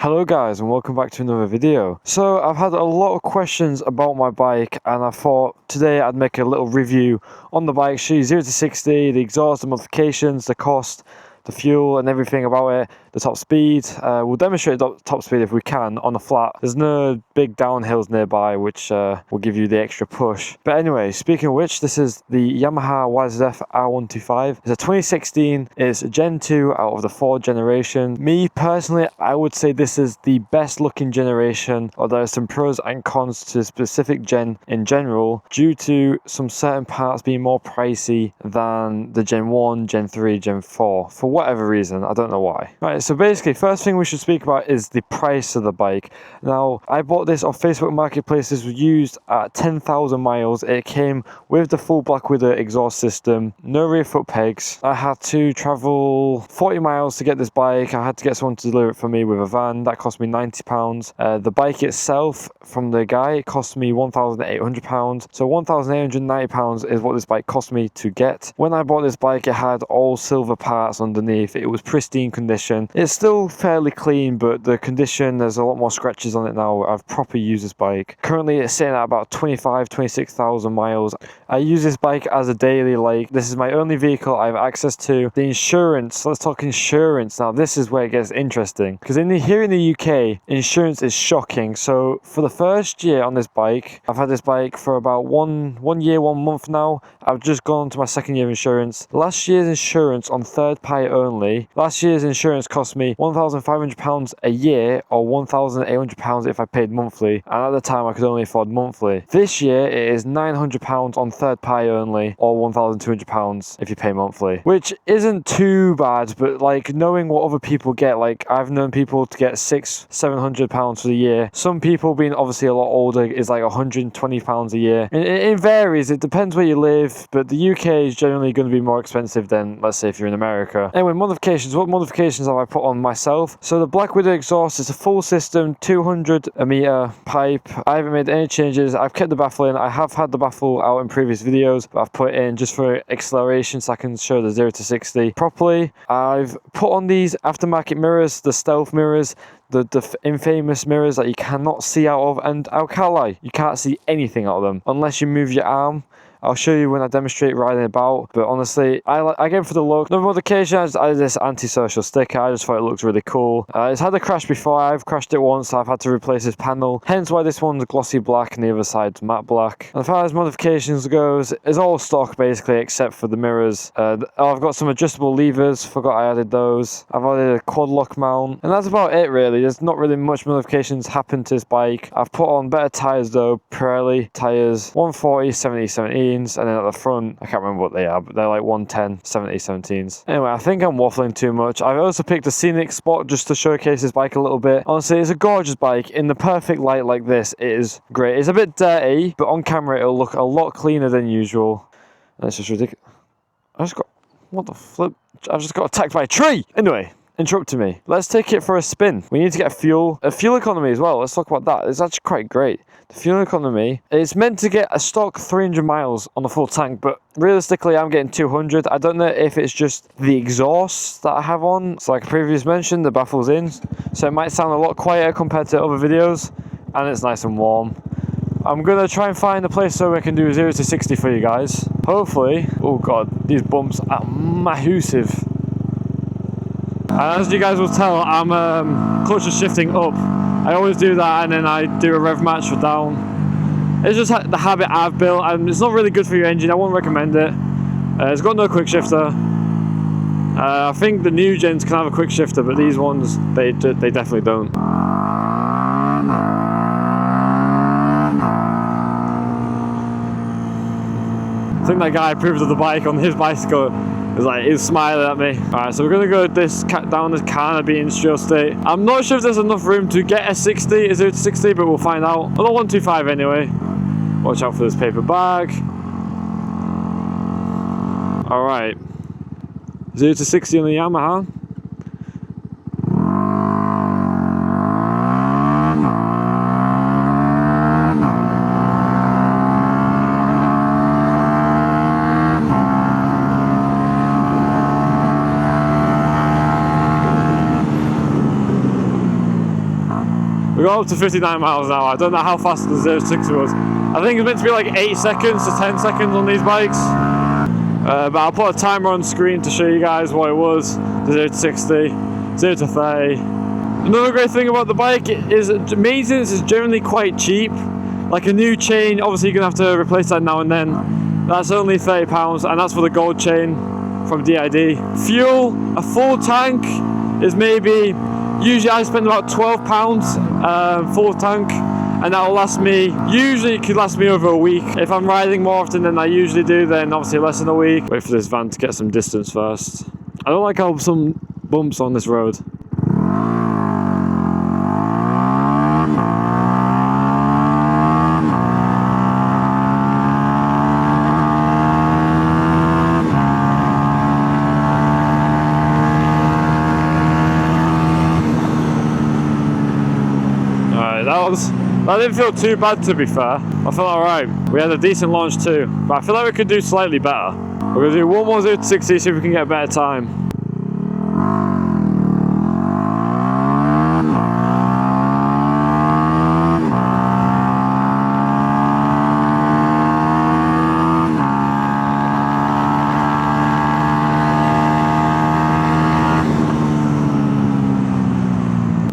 Hello guys and welcome back to another video. So I've had a lot of questions about my bike and I thought today I'd make a little review on the bike, show you 0 to 60, the exhaust, the modifications, the cost, the fuel and everything about it, the top speed. We'll demonstrate the top speed if we can on the flat. There's no big downhills nearby which will give you the extra push. But anyway, speaking of which, this is the Yamaha YZF R125. It's a 2016, it's Gen 2 out of the 4th generation. Me personally, I would say this is the best looking generation, or there are some pros and cons to the specific gen in general due to some certain parts being more pricey than the Gen 1, Gen 3, Gen 4 for whatever reason. I don't know why. Right, so basically first thing we should speak about is the price of the bike. Now I bought this off Facebook Marketplace. This was used at 10,000 miles. It came with the full Black Widow exhaust system, no rear foot pegs. I had to travel 40 miles to get this bike. I had to get someone to deliver it for me with a van. That cost me £90. The bike itself from the guy, it cost me £1,800. So £1,890 is what this bike cost me to get. When I bought this bike, it had all silver parts underneath. It was pristine condition. It's still fairly clean, but the condition, there's a lot more scratches on it now. I've properly used this bike. Currently it's sitting at about 26,000 miles. I use this bike as a daily, this is my only vehicle I have access to. The insurance, let's talk insurance now. This is where it gets interesting, because here in the UK, insurance is shocking. So for the first year on this bike, I've had this bike for about one year, 1 month now. I've just gone to my second year of insurance. Last year's insurance on third party only, last year's insurance cost me £1,500 a year, or £1,800 if I paid monthly, and at the time I could only afford monthly. This year it is £900 on third party only, or £1,200 if you pay monthly, which isn't too bad. But knowing what other people get, I've known people to get £600-700 for the year. Some people, being obviously a lot older, is £120 a year. It varies, it depends where you live, but the UK is generally going to be more expensive than, let's say, if you're in America. Anyway, modifications. What modifications have I put on myself? So the Black Widow exhaust is a full system, 200 meter pipe. I haven't made any changes. I've kept the baffle in. I have had the baffle out in previous videos, but I've put it in just for acceleration so I can show the 0 to 60 properly. I've put on these aftermarket mirrors, the stealth mirrors, the infamous mirrors that you cannot see out of, and I can't lie, you can't see anything out of them unless you move your arm. I'll show you when I demonstrate riding about, but honestly, I get for the look. Another modification, I just added this anti-social sticker. I just thought it looked really cool. It's had a crash before. I've crashed it once, so I've had to replace this panel. Hence why this one's glossy black and the other side's matte black. And as far as modifications goes, it's all stock basically, except for the mirrors. I've got some adjustable levers. Forgot I added those. I've added a quad lock mount, and that's about it really. There's not really much modifications happened to this bike. I've put on better tires though. Pirelli tires, 140 70/17. And then at the front, I can't remember what they are, but they're 110 70/17s. Anyway, I think I'm waffling too much. I've also picked a scenic spot just to showcase this bike a little bit. Honestly, it's a gorgeous bike. In the perfect light like this, it is great. It's a bit dirty, but on camera it'll look a lot cleaner than usual. And it's just ridiculous. What the flip? I've just got attacked by a tree! Anyway, interrupting me. Let's take it for a spin. We need to get fuel economy as well. Let's talk about that. It's actually quite great. The fuel economy, it's meant to get a stock 300 miles on the full tank, but realistically I'm getting 200. I don't know if it's just the exhaust that I have on. So like I previously mentioned, the baffle's in, so it might sound a lot quieter compared to other videos, and it's nice and warm. I'm gonna try and find a place so we can do 0 to 60 for you guys. Hopefully. Oh god, these bumps are massive. And as you guys will tell, I'm clutch shifting up. I always do that, and then I do a rev match for down. It's just the habit I've built, and it's not really good for your engine. I won't recommend it. It's got no quick shifter. I think the new gens can have a quick shifter, but these ones, they definitely don't. I think that guy approved of the bike on his bicycle. He's smiling at me. Alright, so we're gonna go down this kind of being industrial state. I'm not sure if there's enough room to get a 0 to 60, but we'll find out. On the 125 anyway. Watch out for this paper bag. Alright. 0 to 60 on the Yamaha. We got up to 59 miles an hour. I don't know how fast the 0-60 was. I think it's meant to be like 8 seconds to 10 seconds on these bikes. But I'll put a timer on screen to show you guys what it was. The 0-60, 0-30. Another great thing about the bike is maintenance is generally quite cheap. Like a new chain, obviously you're going to have to replace that now and then. That's only £30, and that's for the gold chain from DID. Fuel, a full tank is maybe, usually I spend about £12 full tank, and that'll last me, usually it could last me over a week. If I'm riding more often than I usually do, then obviously less than a week. Wait for this van to get some distance first. I don't like how some bumps on this road. That didn't feel too bad, to be fair. I felt alright. We had a decent launch too, but I feel like we could do slightly better. We're going to do one more 0-60, see if we can get a better time.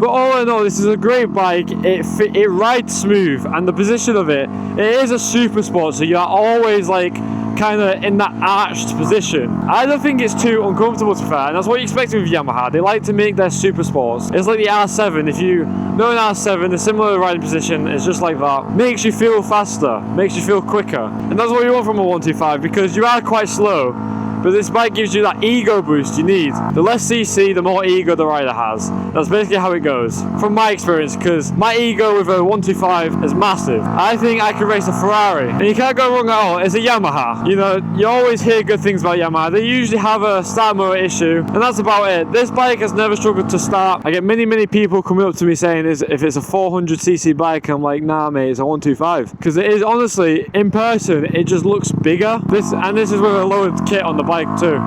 But all in all, this is a great bike. It rides smooth, and the position of it is a super sport, so you're always like kind of in that arched position. I don't think it's too uncomfortable, to be fair, and that's what you expect with Yamaha. They like to make their super sports. It's like the R7. If you know an R7, the similar riding position is just like that. Makes you feel faster, makes you feel quicker, and that's what you want from a 125, because you are quite slow. But this bike gives you that ego boost you need. The less CC, the more ego the rider has. That's basically how it goes, from my experience, because my ego with a 125 is massive. I think I could race a Ferrari, and you can't go wrong at all. It's a Yamaha. You know, you always hear good things about Yamaha. They usually have a start motor issue, and that's about it. This bike has never struggled to start. I get many people coming up to me saying, if it's a 400cc bike, I'm like, nah mate, it's a 125. Because it is, honestly, in person, it just looks bigger. This is with a lowered kit on the bike too.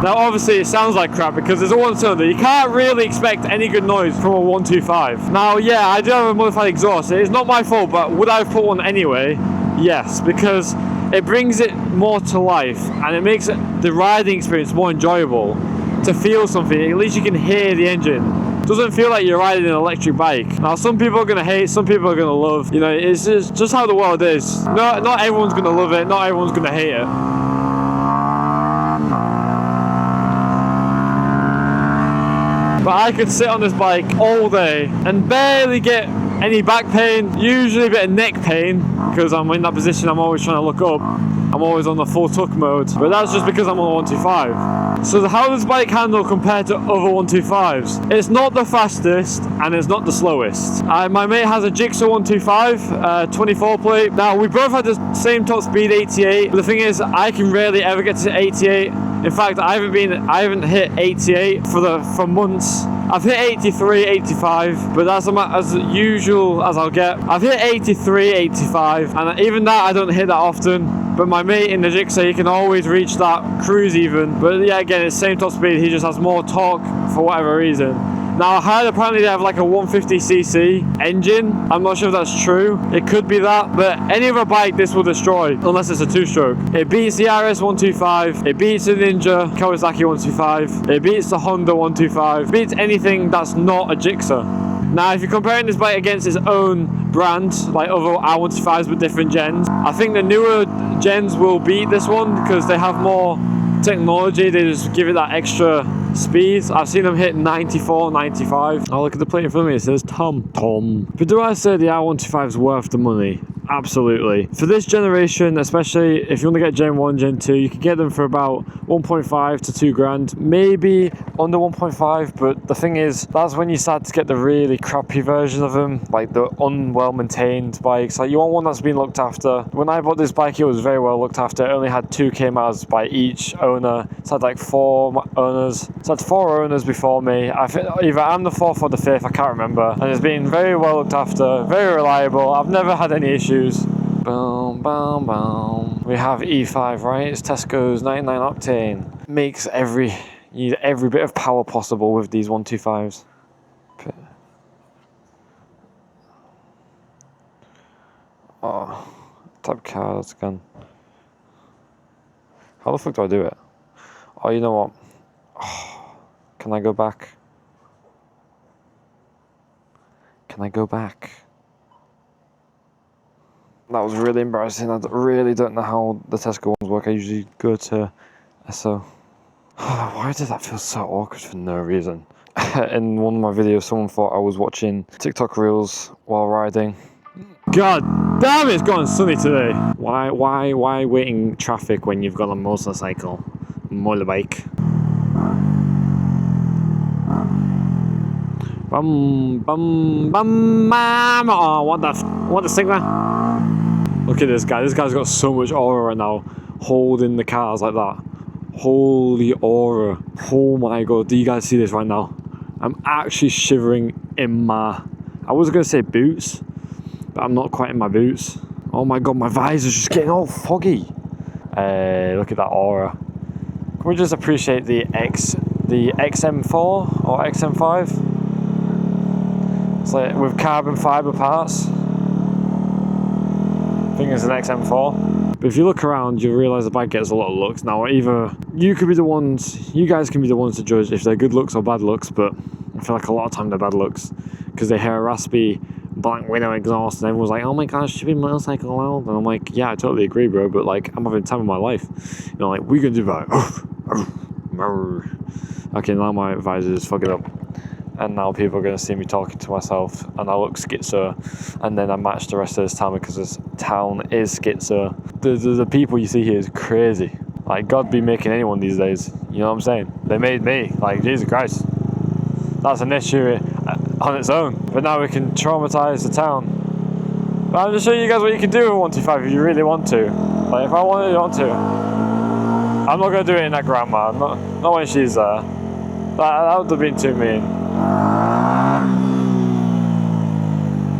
Now obviously it sounds like crap because there's a one cylinder. You can't really expect any good noise from a 125. Now yeah, I do have a modified exhaust. It's not my fault, but would I have put one anyway? Yes, because it brings it more to life and it makes the riding experience more enjoyable. To feel something, at least you can hear the engine. Doesn't feel like you're riding an electric bike. Now some people are going to hate, some people are going to love. You know, it's just how the world is. Not everyone's going to love it, not everyone's going to hate it. But I could sit on this bike all day and barely get any back pain, usually a bit of neck pain, because I'm in that position, I'm always trying to look up. I'm always on the full tuck mode, but that's just because I'm on a 125. So how does this bike handle compared to other 125s? It's not the fastest and it's not the slowest. My mate has a Jigsaw 125, 24 plate. Now we both had the same top speed 88, but the thing is I can rarely ever get to 88. In fact, I haven't hit 88 for months. I've hit 83, 85, but that's as usual as I'll get. I've hit 83, 85, and even that I don't hit that often. But my mate in the Jigsaw, he can always reach that cruise even. But yeah, again, it's same top speed, he just has more torque for whatever reason. Now I heard apparently they have like a 150cc engine. I'm not sure if that's true. It could be that, but any other bike this will destroy, unless it's a two-stroke. It beats the RS 125, it beats the Ninja Kawasaki 125, it beats the Honda 125, it beats anything that's not a Jigsaw. Now if you're comparing this bike against its own brand, like other R125s with different gens, I think the newer gens will beat this one because they have more technology. They just give it that extra speed. I've seen them hit 94, 95. Oh, look at the plate in front of me, it says Tom. But do I say the R125 is worth the money? Absolutely. For this generation, especially if you want to get Gen 1, Gen 2, you can get them for about 1.5 to 2 grand, maybe under 1.5, but the thing is, that's when you start to get the really crappy version of them, like the unwell maintained bikes. Like you want one that's been looked after. When I bought this bike, it was very well looked after. It only had 2k miles by each owner. It's had like 4 owners. It's had 4 owners before me. Either I'm the 4th or the 5th, I can't remember. And it's been very well looked after, very reliable. I've never had any issues. Boom, boom, boom. We have E5, right? It's Tesco's 99 octane. Makes you need every bit of power possible with these 125s. Oh, tap cards again. How the fuck do I do it? Oh, you know what? Oh, can I go back? Can I go back? That was really embarrassing. I really don't know how the Tesco ones work. I usually go to SO. Why did that feel so awkward for no reason? In one of my videos, someone thought I was watching TikTok reels while riding. God damn, it's gotten sunny today. Why waiting traffic when you've got a motorcycle, motorbike? Bum bum bum bum. Oh, what the signal? Look at this guy. This guy's got so much aura right now, holding the cars like that. Holy aura! Oh my god! Do you guys see this right now? I'm actually shivering in my. I was gonna say boots, but I'm not quite in my boots. Oh my god, my visor's just getting all foggy. Look at that aura. Can we just appreciate the XM4 or XM5? It's like with carbon fiber parts. I think it's an XM4. But if you look around, you realise the bike gets a lot of looks. Now, either you guys can be the ones to judge if they're good looks or bad looks, but I feel like a lot of time they're bad looks because they hear a raspy Black Widow exhaust and everyone's like, oh my gosh, should be motorcycle loud? And I'm like, yeah, I totally agree, bro, but like, I'm having time of my life. You know, like, we can do that. Okay, now my visor is fucking up. And now people are going to see me talking to myself and I look schizo, and then I match the rest of this town because this town is schizo. The people you see here is crazy. Like, God be making anyone these days, you know what I'm saying? They made me, like, Jesus Christ. That's an issue on its own. But now we can traumatize the town. But I'm just showing you guys what you can do with 125 if you really want to. Like, if I want to. I'm not going to do it in that grandma, not when she's there. That would have been too mean.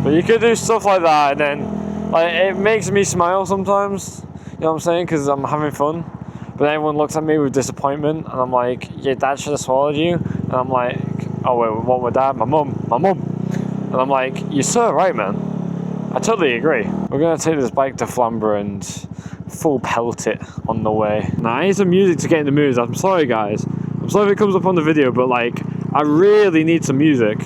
But you could do stuff like that, and then, like, it makes me smile sometimes, you know what I'm saying, because I'm having fun. But everyone looks at me with disappointment, and I'm like, your dad should have swallowed you. And I'm like, oh wait, what, my dad? My mum. And I'm like, you're so right, man. I totally agree. We're gonna take this bike to Flamborough and full pelt it on the way. Now, I need some music to get in the mood. I'm sorry, guys. I'm sorry if it comes up on the video, but like, I really need some music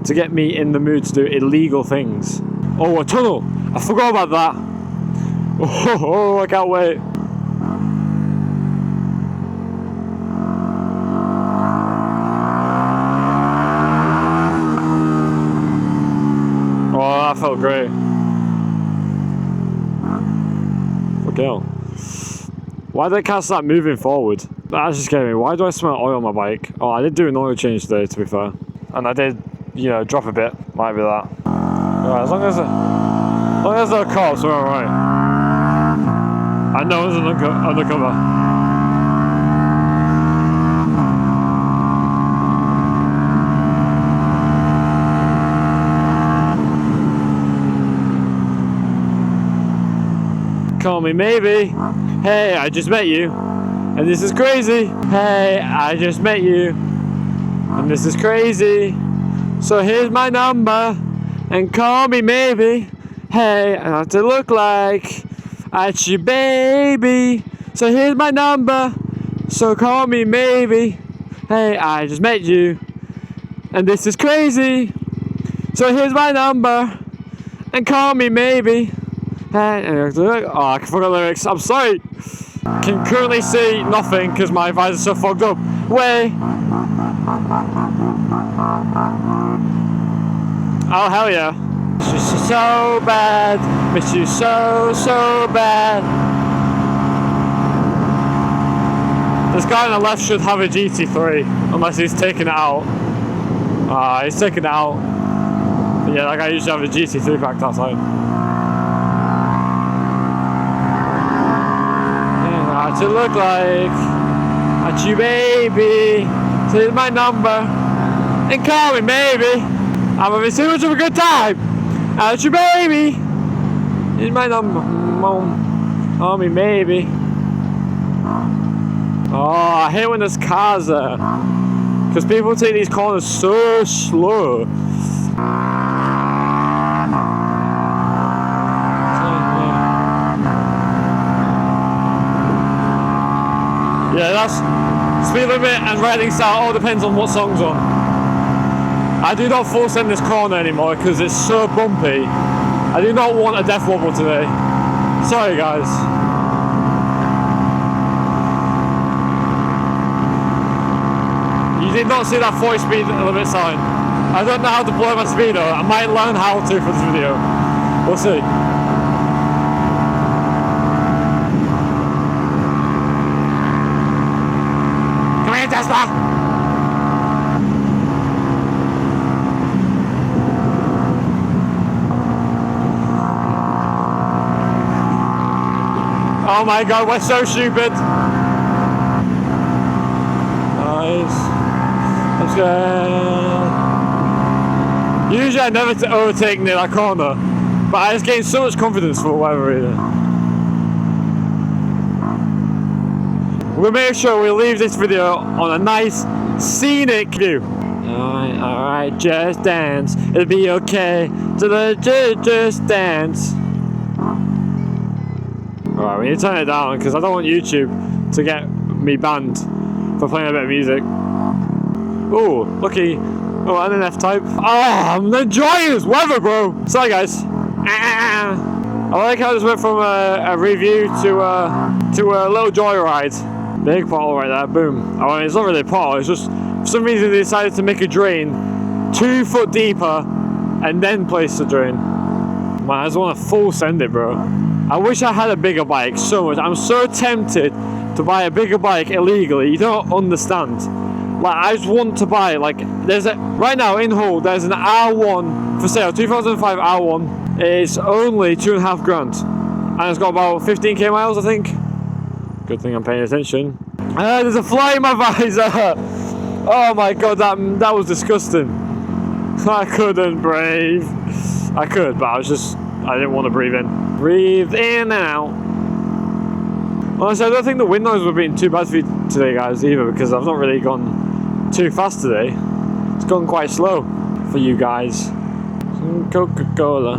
to get me in the mood to do illegal things. Oh, a tunnel! I forgot about that. Oh, I can't wait. Oh, that felt great. Fucking hell. Why did I can't start moving forward? That's just scared me. Why do I smell oil on my bike? Oh, I did do an oil change today, to be fair. And I did, you know, drop a bit. Might be that. Right, as long as there are cops, we're alright. I know it's an undercover. Call me maybe. Hey, I just met you. And this is crazy. Hey, I just met you. And this is crazy. So here's my number. And call me maybe. Hey, I have to look like at your baby. So here's my number. So call me maybe. Hey, I just met you. And this is crazy. So here's my number. And call me maybe. Hey, oh, I forgot the lyrics. I'm sorry. Can currently see nothing because my visor's so fogged up. Way. Oh, hell yeah. Miss you so bad. Miss you so bad. This guy on the left should have a GT3 unless he's taking it out. He's taking it out. But yeah, that guy used to have a GT3 packed outside. To look like at you, baby. So here's my number and call me maybe. I'm having so much of a good time at you, baby. Here's my number, mom. Call me maybe. Oh, I hate when there's cars there. because people take these corners so slow. Yeah, that's speed limit and riding style all depends on what song's on. I do not force in this corner anymore because it's so bumpy. I do not want a death wobble today. Sorry guys. You did not see that 40 speed limit sign. I don't know how to blow my speedo. I might learn how to for this video. We'll see. Come here, Tesla! Oh my god, we're so stupid! Nice. Let's go. Usually I never overtake near that corner, but I just gained so much confidence for whatever reason. We'll make sure we leave this video on a nice scenic view. Alright, just dance. It'll be okay. Just dance. Alright, we need to turn it down because I don't want YouTube to get me banned for playing a bit of music. Oh, lucky. Oh, and an F-type. Oh, I'm enjoying this weather, bro. Sorry, guys. I like how this went from a review to a little joyride. Big pothole right there. Boom. I mean, it's not really a pothole. It's just for some reason they decided to make a drain 2 foot deeper and then place the drain. Man, I just want to full send it, bro. I wish I had a bigger bike so much. I'm so tempted to buy a bigger bike illegally. You don't understand. Like, I just want to buy, like, right now in Hull, there's an R1 for sale, 2005 R1. It's only 2.5 grand. And it's got about 15k miles, I think. Good thing I'm paying attention. There's a fly in my visor. Oh my god, that was disgusting. I couldn't breathe. I could, but I didn't want to breathe in. Breathe in and out. Honestly, I don't think the wind noise would be too bad for you today, guys, either, because I've not really gone too fast today. It's gone quite slow for you guys. Some Coca-Cola.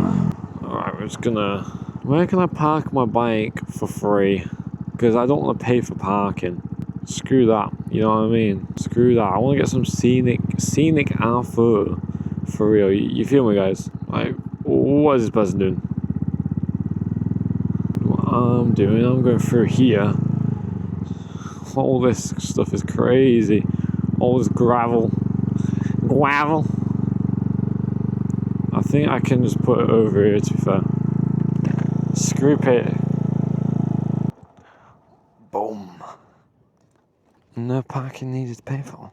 Alright, we're just gonna... Where can I park my bike for free? Because I don't want to pay for parking. Screw that, you know what I mean? Screw that. I want to get some scenic R4 for real. You feel me, guys? Like, what is this person doing? What I'm doing, I'm going through here. All this stuff is crazy. All this gravel. I think I can just put it over here, to be fair. Screw it. Boom. No parking needed to pay for.